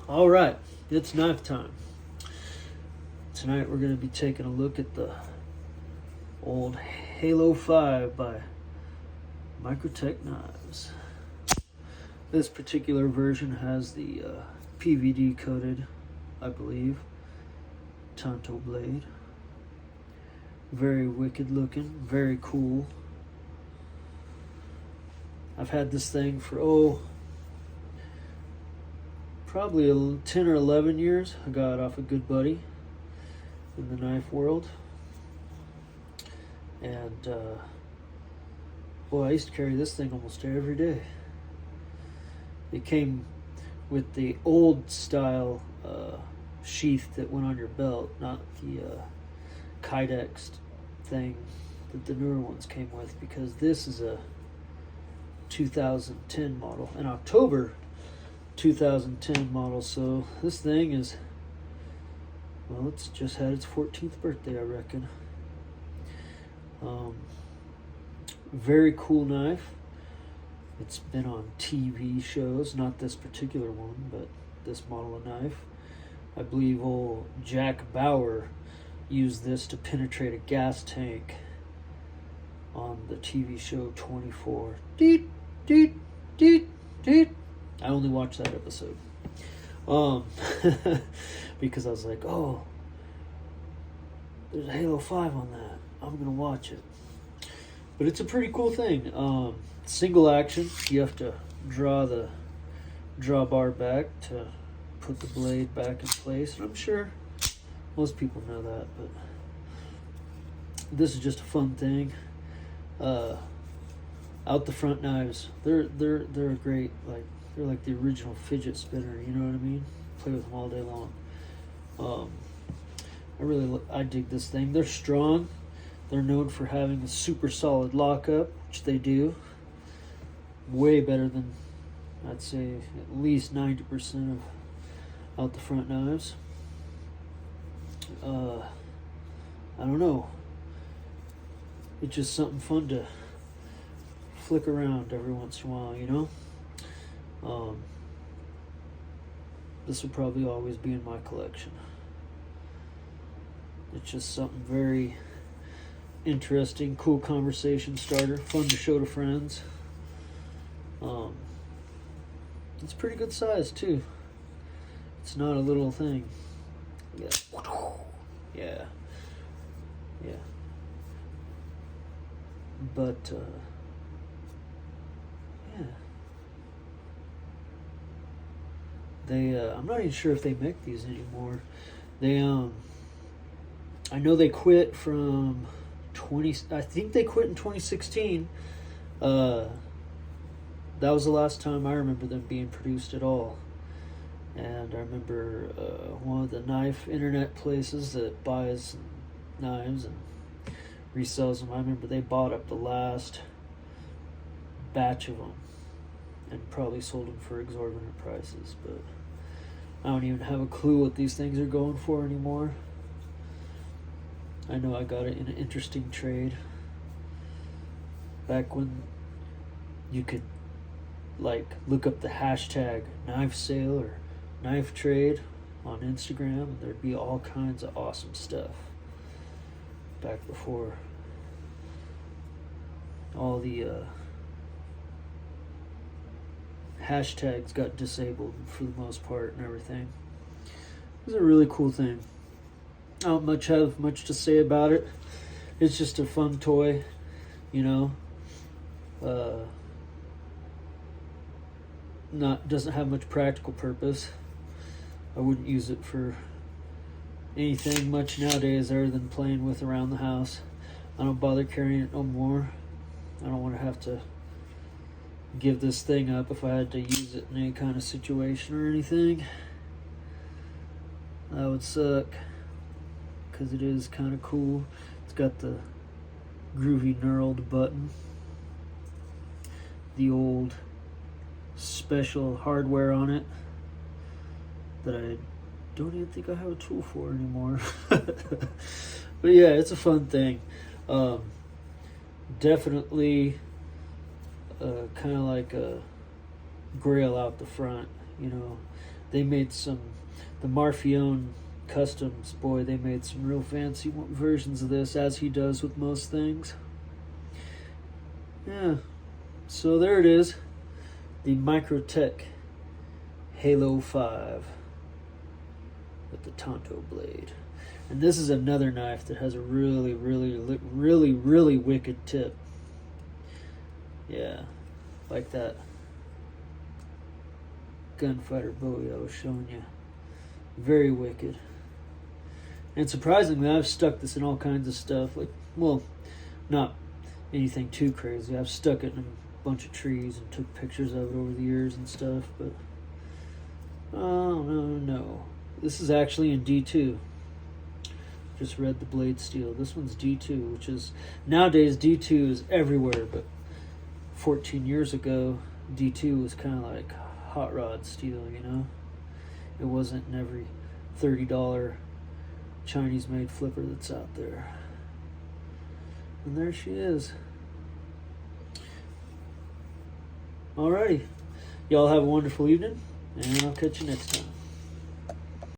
All right, it's knife time. Tonight we're going to be taking a look at the old Halo 5 by Microtech knives. This particular version has the PVD coated, I believe, Tanto blade. Very wicked looking, very cool. I've had this thing for probably 10 or 11 years. I got it off a good buddy in the knife world. And boy, I used to carry this thing almost every day. It came with the old style sheath that went on your belt, not the Kydex thing that the newer ones came with, because this is a 2010 model, an October 2010 model. So this thing is, well, it's just had its 14th birthday, I reckon. Very cool knife. It's been on TV shows, not this particular one, but this model of knife. I believe old Jack Bauer used this to penetrate a gas tank on the TV show 24. Deet, deet, deet, deet. I only watched that episode. Because I was like, oh, there's a Halo 5 on that. I'm going to watch it. But it's a pretty cool thing. Single action. You have to draw the drawbar back to put the blade back in place. And I'm sure most people know that, but this is just a fun thing. Out the front knives, they're a great, like, they're like the original fidget spinner. You know what I mean? Play with them all day long. I dig this thing. They're strong. They're known for having a super solid lockup, which they do. Way better than, I'd say, at least 90% of out the front knives. I don't know. It's just something fun to flick around every once in a while, you know? This will probably always be in my collection. It's just something very interesting, cool conversation starter, fun to show to friends. It's pretty good size too. It's not a little thing. Yeah. But yeah. I'm not even sure if they make these anymore. I know they quit from I think they quit in 2016. That was the last time I remember them being produced at all. And I remember one of the knife internet places that buys knives and resells them. I remember they bought up the last batch of them and probably sold them for exorbitant prices. But I don't even have a clue what these things are going for anymore. I know I got it in an interesting trade back when you could, like, look up the hashtag knife sale or knife trade on Instagram, and there'd be all kinds of awesome stuff back before all the hashtags got disabled for the most part and everything. It was a really cool thing. I don't have much to say about it. It's just a fun toy, you know. Doesn't have much practical purpose. I wouldn't use it for anything much nowadays other than playing with around the house. I don't bother carrying it no more. I don't want to have to give this thing up if I had to use it in any kind of situation or anything. That would suck, because it is kind of cool. It's got the groovy knurled button, the old special hardware on it that I don't even think I have a tool for anymore. But yeah, it's a fun thing. Definitely kind of like a grail out the front, you know. They made the Marfione Customs, boy, they made some real fancy versions of this, as he does with most things. Yeah, so there it is, the Microtech Halo 5 with the Tonto blade. And this is another knife that has a really, really, really, really wicked tip. Yeah, like that gunfighter Bowie I was showing you. Very wicked. And surprisingly, I've stuck this in all kinds of stuff. Like, well, not anything too crazy. I've stuck it in a bunch of trees and took pictures of it over the years and stuff. But, oh, no. This is actually in D2. Just read the blade steel. This one's D2, which is, nowadays D2 is everywhere. But 14 years ago, D2 was kind of like hot rod steel, you know? It wasn't in every $30 Chinese-made flipper that's out there. And there she is. Alrighty. Y'all have a wonderful evening, and I'll catch you next time.